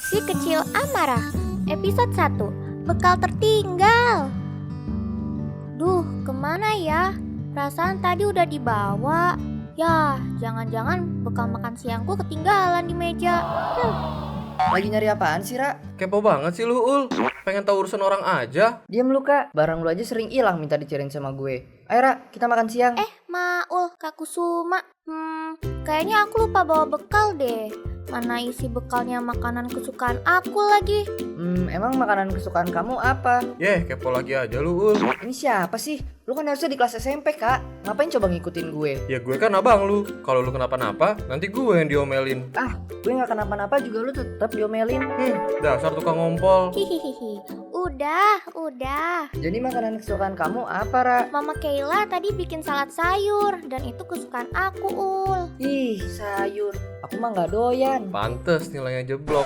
Si Kecil Amarah, episode 1, Bekal Tertinggal. Duh, kemana ya? Perasaan tadi udah dibawa. Ya, jangan-jangan bekal makan siangku ketinggalan di meja. Lagi nyari apaan sih, Ra? Kepo banget sih lu, Ul. Pengen tahu urusan orang aja. Diam lu, Kak. Barang lu aja sering hilang minta dicariin sama gue. Ayo, Ra, kita makan siang. Maul, Kak Kusuma. Kayaknya aku lupa bawa bekal deh. Mana isi bekalnya makanan kesukaan aku lagi. Emang makanan kesukaan kamu apa? Kepo lagi aja lu, Ul. Ini siapa sih? Lu kan harusnya di kelas SMP, Kak. Ngapain coba ngikutin gue? Ya gue kan abang lu. Kalau lu kenapa-napa, nanti gue yang diomelin. Gue gak kenapa-napa juga lu tetap diomelin. Dasar tukang ngompol. Hihihi, udah. Jadi makanan kesukaan kamu apa, Ra? Mama Kayla tadi bikin salad sayur dan itu kesukaan aku, Ul. Ih, sayur. Aku mah gak doyan. Pantes nilainya jeblok.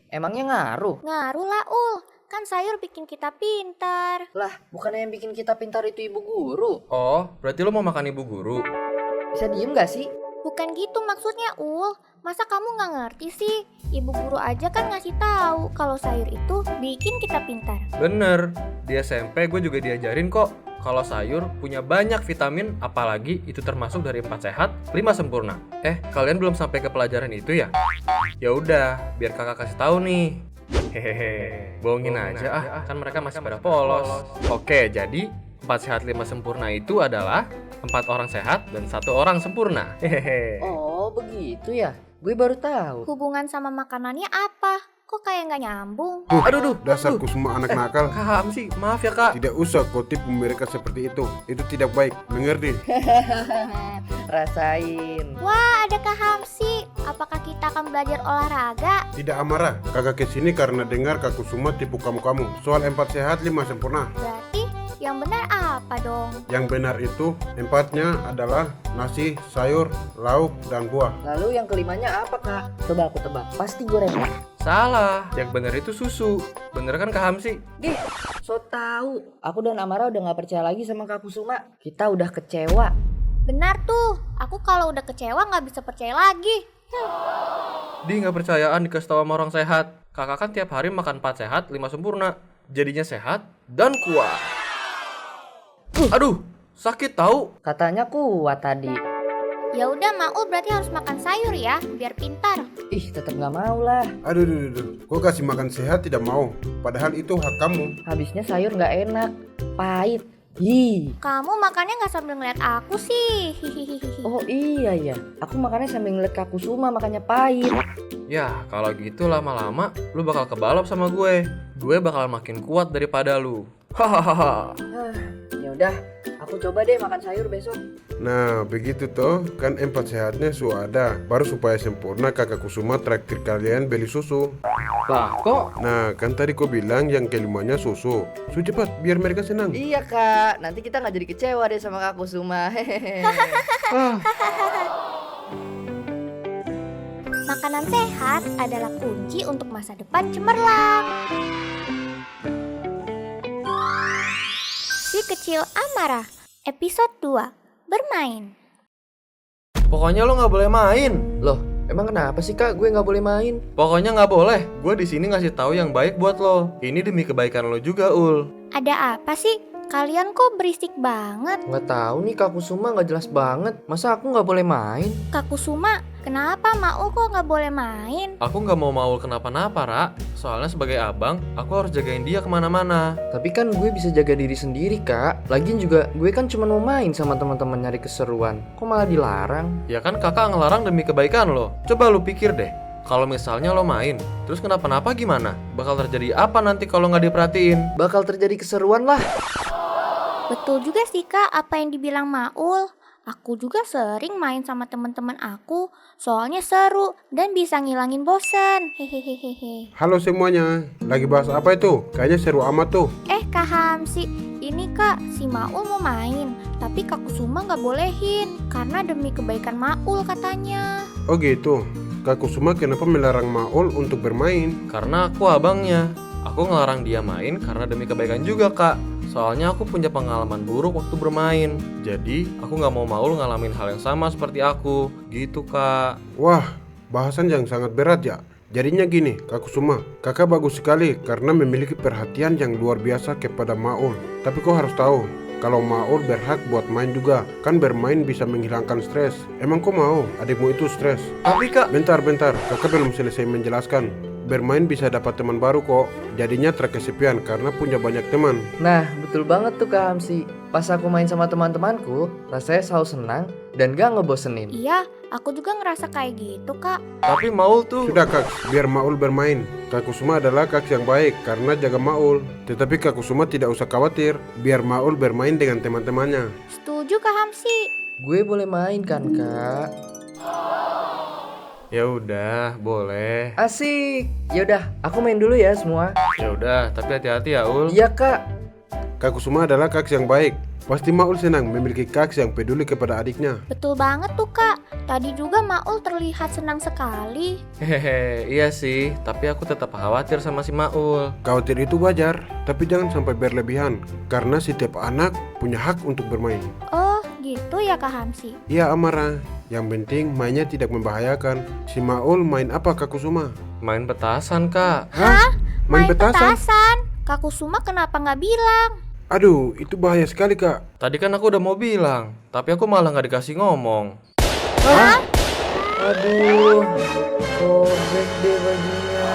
Emangnya ngaruh? Ngaruh lah, Ul. Kan sayur bikin kita pintar. Lah, bukannya yang bikin kita pintar itu ibu guru? Oh, berarti lu mau makan ibu guru? Bisa diem gak sih? Bukan gitu maksudnya, Ul. Masa kamu nggak ngerti sih? Ibu guru aja kan ngasih tahu kalau sayur itu bikin kita pintar. Bener, di SMP gue juga diajarin kok. Kalau sayur punya banyak vitamin, apalagi itu termasuk dari 4 sehat, 5 sempurna. Kalian belum sampai ke pelajaran itu ya? Ya udah, biar kakak kasih tahu nih. Hehehe, bohongin aja kan mereka masih pada polos. Oke, jadi 4 sehat 5 sempurna itu adalah 4 orang sehat dan 1 orang sempurna. Hehehe. Oh, begitu ya? Gue baru tahu. Hubungan sama makanannya apa? Kok kayak nggak nyambung? Aduh, Dasar Kusuma anak nakal. Kak sih, maaf ya kak. Tidak usah kau tipu mereka seperti itu. Itu tidak baik, mengerti? Rasain. Wah, ada Kak Hamsi. Apakah kita akan belajar olahraga? Tidak amarah. Kakak kesini karena dengar Kak Kusuma tipu kamu-kamu. Soal 4 sehat 5 sempurna. Berarti yang benar apa dong? Yang benar itu 4-nya adalah nasi, sayur, lauk, dan buah. Lalu yang kelimanya apa, Kak? Coba aku tebak. Pasti gorengan. Salah, yang benar itu susu. Bener kan Kak Hamsi? So tahu. Aku dan Amara udah gak percaya lagi sama Kak Kusuma. Kita udah kecewa. Benar tuh. Aku kalau udah kecewa nggak bisa percaya lagi. Di nggak percayaan dikasih tahu sama orang sehat. Kakak kan tiap hari makan 4 sehat 5 sempurna. Jadinya sehat dan kuat. Aduh, sakit tahu. Katanya kuat tadi. Ya udah, Maul berarti harus makan sayur ya, biar pintar. Ih, tetap gak mau lah. Aduh. Kau kasih makan sehat tidak mau. Padahal itu hak kamu. Habisnya sayur gak enak. Pahit. Kamu makannya nggak sambil ngeliat aku sih. Hihihi. Oh iya ya. Aku makannya sambil ngeliat Kak Kusuma, makanya pahit. Ya, kalau gitu lama-lama lu bakal kebalap sama gue. Gue bakal makin kuat daripada lu. Hahaha. Ya udah, aku coba deh makan sayur besok. Nah, begitu toh. Kan 4 sehatnya sudah ada. Baru supaya sempurna Kakak Kusuma traktir kalian beli susu. Lah, kok? Nah, kan tadi kau bilang yang kelimanya susu. Cepat, biar mereka senang. Iya Kak, nanti kita gak jadi kecewa deh sama Kak Kusuma. Makanan sehat adalah kunci untuk masa depan cemerlang. Si Kecil Amarah, episode 2, bermain. Pokoknya lo nggak boleh main. Loh, emang kenapa sih Kak gue gak boleh main? Pokoknya nggak boleh. Gue di sini ngasih tahu yang baik buat lo. Ini demi kebaikan lo juga, Ul. Ada apa sih? Kalian kok berisik banget? Gak tahu nih Kak Kusuma gak jelas banget. Masa aku gak boleh main? Kak Kusuma, kenapa Maul kok nggak boleh main? Aku nggak mau Maul kenapa-napa, Ra. Soalnya sebagai abang, aku harus jagain dia kemana-mana. Tapi kan gue bisa jaga diri sendiri Kak. Lagian juga gue kan cuma mau main sama teman-teman nyari keseruan. Kok malah dilarang? Ya kan kakak ngelarang demi kebaikan lo. Coba lo pikir deh. Kalau misalnya lo main, terus kenapa-napa gimana? Bakal terjadi apa nanti kalau nggak diperhatiin? Bakal terjadi keseruan lah. Betul juga sih Kak apa yang dibilang Maul. Aku juga sering main sama teman-teman aku, soalnya seru dan bisa ngilangin bosan. Hehehehe. Halo semuanya, lagi bahas apa itu? Kayaknya seru amat tuh. Kak Hamsi, ini Kak, si Maul mau main, tapi Kak Kusuma nggak bolehin karena demi kebaikan Maul katanya. Oh gitu. Kak Kusuma kenapa melarang Maul untuk bermain? Karena aku abangnya. Aku ngelarang dia main karena demi kebaikan juga, Kak. Soalnya aku punya pengalaman buruk waktu bermain. Jadi, aku nggak mau Maul ngalamin hal yang sama seperti aku. Gitu, Kak. Wah, bahasan yang sangat berat ya. Jadinya gini, Kak Kusuma, kakak bagus sekali karena memiliki perhatian yang luar biasa kepada Maul. Tapi kau harus tahu, kalau Maul berhak buat main juga. Kan bermain bisa menghilangkan stres. Emang kau mau adikmu itu stres? Tapi kak, Bentar, kakak belum selesai menjelaskan. Bermain bisa dapat teman baru kok. Jadinya terkesepian karena punya banyak teman. Nah, betul banget tuh Kak Hamsi. Pas aku main sama teman-temanku, rasanya selalu senang dan gak ngebosenin. Iya, aku juga ngerasa kayak gitu, Kak. tapi Maul tuh. Sudah Kak, biar Maul bermain. Kak Kusuma adalah kak yang baik karena jaga Maul. Tetapi Kak Kusuma tidak usah khawatir, biar Maul bermain dengan teman-temannya. Setuju, Kak Hamsi. Gue boleh main kan Kak? Ya udah, boleh. Asik. Yaudah, aku main dulu ya semua. Ya udah, tapi hati-hati ya Ul. Iya Kak. Kak Kusuma adalah kak yang baik. Pasti Maul senang memiliki kak yang peduli kepada adiknya. Betul banget tuh, Kak. Tadi juga Maul terlihat senang sekali. Hehehe, iya sih. Tapi aku tetap khawatir sama si Maul. Khawatir itu wajar, tapi jangan sampai berlebihan. Karena setiap anak punya hak untuk bermain. Oh, gitu ya, Kak Hamsi. Iya Amara, yang penting mainnya tidak membahayakan. Si Maul main apa Kak Kusuma? Main petasan kak. Hah? Main petasan? Kak Kusuma kenapa nggak bilang? Aduh, itu bahaya sekali Kak. Tadi kan aku udah mau bilang, tapi aku malah nggak dikasih ngomong. Aduh, sobek deh bajunya.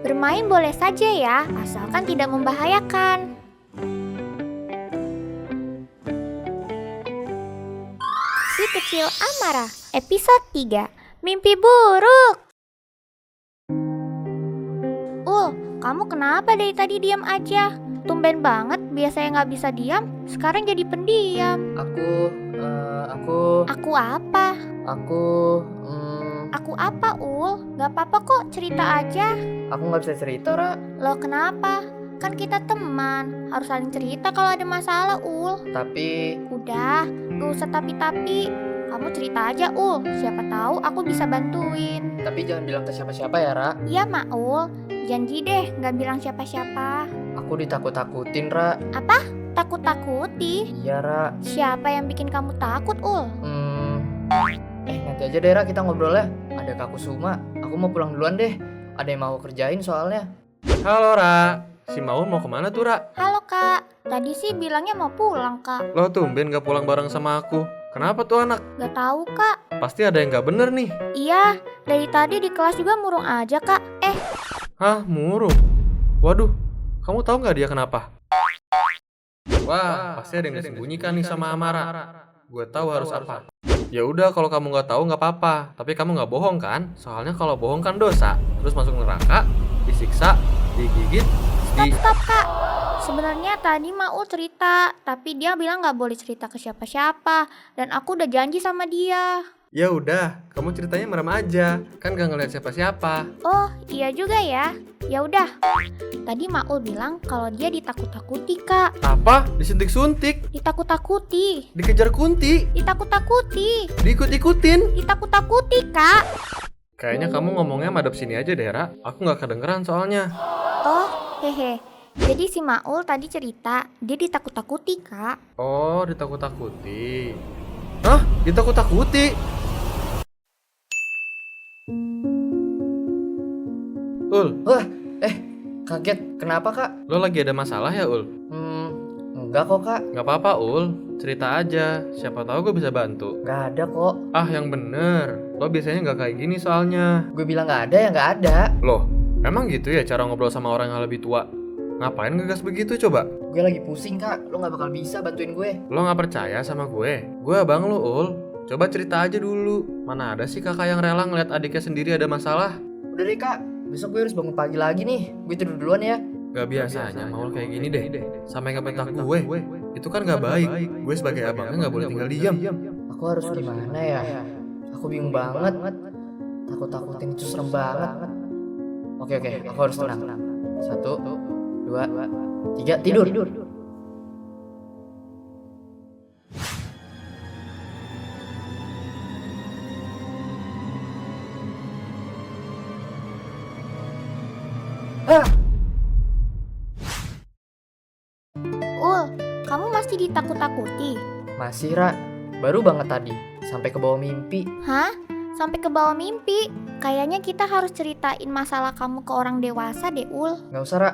Bermain boleh saja ya, asalkan tidak membahayakan. Si Kecil Amara, episode 3, Mimpi Buruk. Kamu kenapa dari tadi diam aja? Tumben banget, biasanya nggak bisa diam, sekarang jadi pendiam. Aku apa? Aku apa, Ul? Gak apa-apa kok, cerita aja. Aku nggak bisa cerita, Ra. Lo kenapa? Kan kita teman, harus saling cerita kalau ada masalah, Ul. Tapi Udah, gak usah tapi-tapi. Kamu cerita aja, Ul. Siapa tahu aku bisa bantuin. jangan bilang ke siapa-siapa ya, Ra. Iya, Maul. Janji deh, gak bilang siapa-siapa. Aku ditakut-takutin, Ra. Takut-takuti? Iya, Ra. Siapa yang bikin kamu takut, Ul? Nanti aja deh, Ra, kita ngobrolnya. Ada Kak Kusuma. Aku mau pulang duluan deh. Ada yang mau kerjain soalnya. Halo Ra, si Maul mau kemana tuh Ra? Halo, Kak. Tadi sih bilangnya mau pulang, Kak. Lo tumben gak pulang bareng sama aku. Kenapa tuh anak? Gak tahu, Kak. Pasti ada yang gak bener nih. Iya, dari tadi di kelas juga murung aja, Kak. Hah, murung? Waduh, kamu tahu nggak dia kenapa? Wah, pasti ada yang disembunyikan nih sama Amara. Gue tahu harus apa. Ya udah, kalau kamu nggak tahu nggak apa-apa. Tapi kamu nggak bohong kan? Soalnya kalau bohong kan dosa. Terus masuk neraka, disiksa, digigit, Stop, Kak. Sebenarnya tadi Maul cerita, tapi dia bilang gak boleh cerita ke siapa-siapa. Dan aku udah janji sama dia. Ya udah, kamu ceritanya merem aja. Kan gak ngeliat siapa-siapa. Oh, iya juga ya. Ya udah. Tadi Maul bilang kalau dia ditakut-takuti, Kak. Apa? Disuntik-suntik, Ditakut-takuti. dikejar kunti, Ditakut-takuti. diikut-ikutin. Ditakut-takuti, Kak. Kayaknya kamu ngomongnya madep sini aja deh, Ra. Aku nggak kedengeran soalnya. Oh, hehe. Jadi si Maul tadi cerita dia ditakut-takuti, Kak. Oh, ditakut-takuti. Hah? Ditakut-takuti? Ul, Wah, kaget. Kenapa, Kak? lo lagi ada masalah ya, Ul? Enggak kok, Kak. Nggak apa-apa, Ul. Cerita aja. Siapa tahu gue bisa bantu. Nggak ada kok. Ah, yang bener. Lo biasanya nggak kayak gini soalnya. Gue bilang nggak ada ya nggak ada. Loh, emang gitu ya cara ngobrol sama orang yang lebih tua? Ngapain ngegas begitu coba? Gue lagi pusing, Kak. Lo nggak bakal bisa bantuin gue. Lo nggak percaya sama gue? Gue abang lo, Ul. Coba cerita aja dulu. Mana ada sih kakak yang rela ngeliat adiknya sendiri ada masalah? Udah deh, Kak. Besok gue harus bangun pagi lagi nih. Gue tidur duluan ya. Gak biasanya Maul kayak gini deh. Sampai ngebentak gue. Itu kan gak baik. Gue sebagai abangnya gak boleh tinggal diam. Aku harus gimana ya? Aku bingung banget. Takut-takutin itu serem banget. Oke, aku harus tenang. 1, 2, 3, tidur. Ul, kamu masih ditakut-takuti? Masih, Ra. Baru banget tadi. Sampai ke bawah mimpi. Hah? sampai ke bawah mimpi. Kayaknya kita harus ceritain masalah kamu ke orang dewasa deh, Ul. Nggak usah, Ra.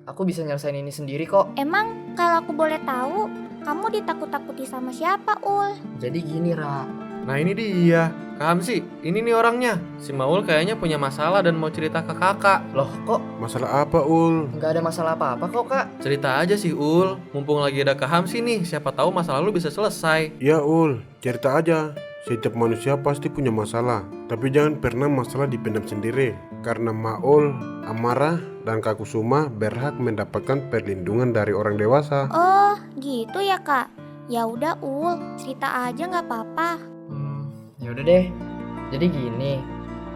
Aku bisa nyelesain ini sendiri kok. Emang kalau aku boleh tahu, kamu ditakut-takuti sama siapa, Ul? Jadi gini, Ra. Nah ini dia, Kak Hamsi, ini nih orangnya. Si Maul kayaknya punya masalah dan mau cerita ke kakak. Loh, kok Masalah apa, Ul? nggak ada masalah apa-apa kok, Kak? Cerita aja sih Ul, mumpung lagi ada Kak Hamsi nih, siapa tahu masalah lu bisa selesai. Ya, Ul, cerita aja. Setiap manusia pasti punya masalah, tapi jangan pernah masalah dipendam sendiri. Karena Maul, Amara, dan Kak Kusuma berhak mendapatkan perlindungan dari orang dewasa. Oh, gitu ya, Kak. Ya udah, Ul, cerita aja nggak apa-apa. Ya udah deh. Jadi gini,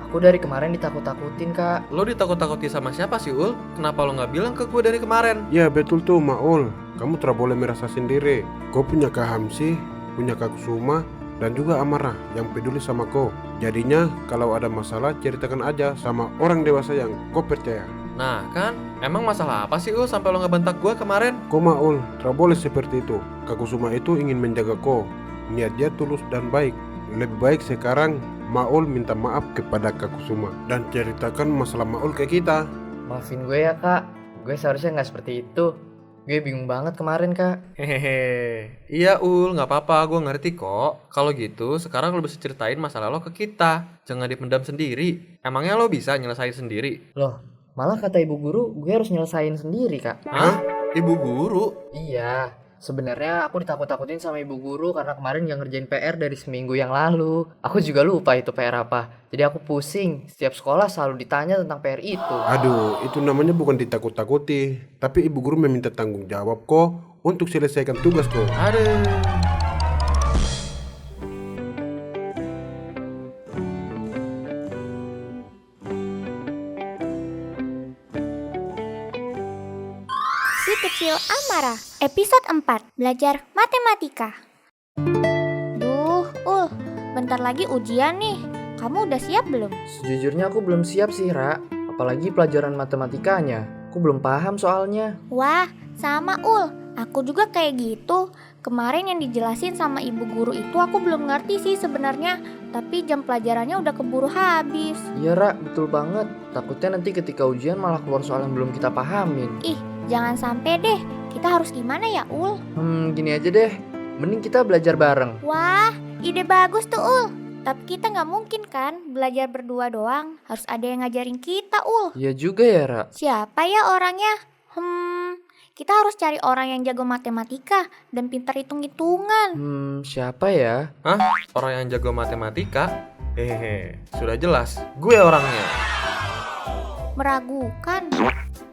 aku dari kemarin ditakut-takutin, Kak. Lo ditakut-takuti sama siapa sih Ul? Kenapa lo nggak bilang ke gue dari kemarin? Ya betul tuh, Maul. Kamu tidak boleh merasa sendiri. Kau punya Kak Hamsi, punya Kak Kusuma, dan juga Amara yang peduli sama kau. Jadinya kalau ada masalah ceritakan aja sama orang dewasa yang kau percaya. Nah kan, emang masalah apa sih Ul sampai lo nggak bentak gue kemarin? Kau Maul, tidak boleh seperti itu. Kak Kusuma itu ingin menjaga kau. Niat dia tulus dan baik. Lebih baik sekarang Maul minta maaf kepada Kak Kusuma dan ceritakan masalah Maul ke kita. Maafin gue ya, Kak. Gue seharusnya nggak seperti itu. Gue bingung banget kemarin, Kak. Hehehe, iya Ul, nggak apa-apa, gue ngerti kok. Kalau gitu, sekarang lo bisa ceritain masalah lo ke kita. Jangan dipendam sendiri. Emangnya lo bisa nyelesain sendiri? Loh, malah kata ibu guru gue harus nyelesain sendiri, Kak. Hah? Ibu guru? Iya, sebenarnya aku ditakut-takutin sama ibu guru karena kemarin nggak ngerjain PR dari seminggu yang lalu. Aku juga lupa itu PR apa. Jadi aku pusing. Setiap sekolah selalu ditanya tentang PR itu. Aduh, itu namanya bukan ditakut-takuti, tapi ibu guru meminta tanggung jawab kok untuk selesaikan tugas kok. Aduh. Si Kecil Amara, episode 4, Belajar Matematika. Duh, Ul, bentar lagi ujian nih. Kamu udah siap belum? Sejujurnya aku belum siap sih, Ra. Apalagi pelajaran matematikanya. Aku belum paham soalnya. Wah, sama Ul. Aku juga kayak gitu. Kemarin yang dijelasin sama ibu guru itu aku belum ngerti sih sebenarnya. Tapi jam pelajarannya udah keburu habis. Iya, Ra, betul banget. Takutnya nanti ketika ujian malah keluar soal yang belum kita pahamin. Ih, jangan sampai deh. Kita harus gimana ya, Ul? Gini aja deh. Mending kita belajar bareng. Wah, ide bagus tuh, Ul. Tapi kita nggak mungkin kan belajar berdua doang. Harus ada yang ngajarin kita, Ul. Iya juga ya, Ra. Siapa ya orangnya? Kita harus cari orang yang jago matematika dan pintar hitung-hitungan. Siapa ya? Hah? Orang yang jago matematika? Hehehe, sudah jelas. Gue orangnya. Meragukan.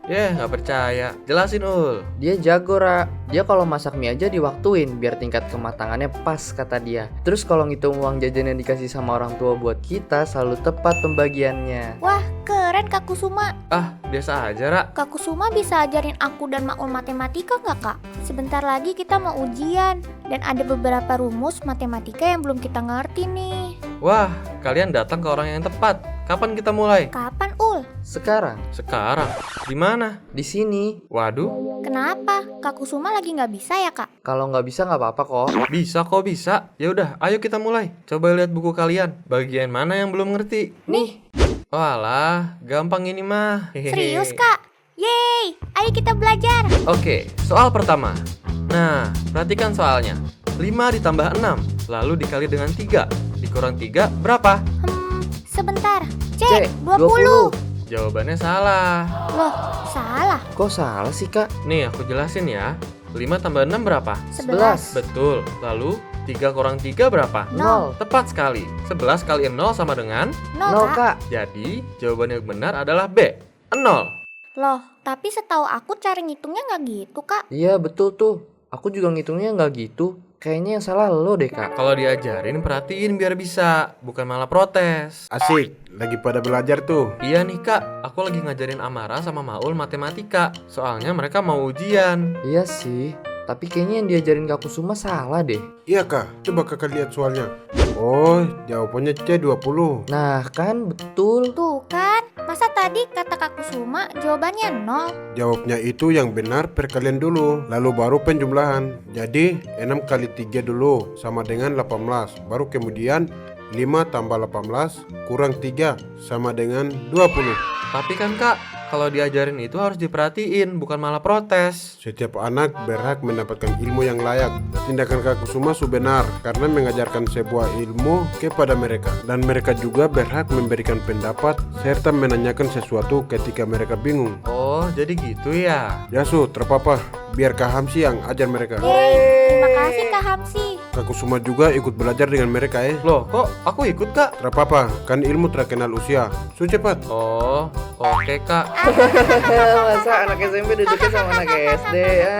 Nggak percaya. Jelasin Ul. Dia jago, Ra. Dia kalau masak mie aja diwaktuin biar tingkat kematangannya pas, kata dia. Terus kalau ngitung uang jajan yang dikasih sama orang tua buat kita selalu tepat pembagiannya. Wah, keren Kak Kusuma. Ah, biasa aja, Ra. Kak Kusuma bisa ajarin aku dan Maul matematika nggak, Kak? Sebentar lagi kita mau ujian. Dan ada beberapa rumus matematika yang belum kita ngerti nih. Wah, kalian datang ke orang yang tepat. Kapan kita mulai? Kapan, Ul? Sekarang, Sekarang. Di mana? di sini. Waduh, Kenapa? Kak Kusuma lagi nggak bisa ya, Kak? Kalau nggak bisa nggak apa-apa kok. bisa kok bisa. Ya udah, ayo kita mulai. Coba lihat buku kalian. Bagian mana yang belum ngerti? Nih, Walah, gampang ini mah. Hehehe. Serius, Kak? Yeay, ayo kita belajar. Oke, soal pertama. Nah, perhatikan soalnya. 5 ditambah 6, lalu dikali dengan 3. Dikurang 3 berapa? Sebentar. C, 20. Jawabannya salah. Loh, salah. Kok salah sih, Kak? Nih, aku jelasin ya. 5 tambah 6 berapa? 11. Betul. Lalu 3 kurang 3 berapa? 0. Tepat sekali. 11 kali 0 sama dengan 0, Kak. Jadi, jawaban yang benar adalah B. 0. Loh, tapi setahu aku cara ngitungnya nggak gitu, Kak. Iya, betul tuh. Aku juga ngitungnya nggak gitu. Kayaknya yang salah lo deh, Kak. Kalau diajarin perhatiin biar bisa, bukan malah protes. Asik, lagi pada belajar tuh. Iya nih Kak, aku lagi ngajarin Amara sama Maul matematika. Soalnya mereka mau ujian. Iya sih. Tapi kayaknya yang diajarin Kak Kusuma salah deh. Iya kak, coba kakak lihat soalnya. Oh, jawabannya C20. Nah, kan betul. Tuh kan, masa tadi kata Kak Kusuma jawabannya 0? Jawabnya itu yang benar perkalian dulu, lalu baru penjumlahan. Jadi 6 kali 3 dulu sama dengan 18. Baru kemudian 5 tambah 18 kurang 3 sama dengan 20. Tapi kan kak, kalau diajarin itu harus diperhatiin, bukan malah protes. Setiap anak berhak mendapatkan ilmu yang layak. Tindakan Kak Kusuma benar karena mengajarkan sebuah ilmu kepada mereka. Dan mereka juga berhak memberikan pendapat serta menanyakan sesuatu ketika mereka bingung. Oh, jadi gitu ya? Yasu, terpapa. Biar Kak Hamsi yang ajar mereka. Yeay, terima kasih Kak Hamsi. Kak Kusuma juga ikut belajar dengan mereka ya. Loh, kok aku ikut kak? Terpapa, kan ilmu terkenal usia. So cepat. Oh, oke kak. Masa anak SMP duduknya sama anak SD ya?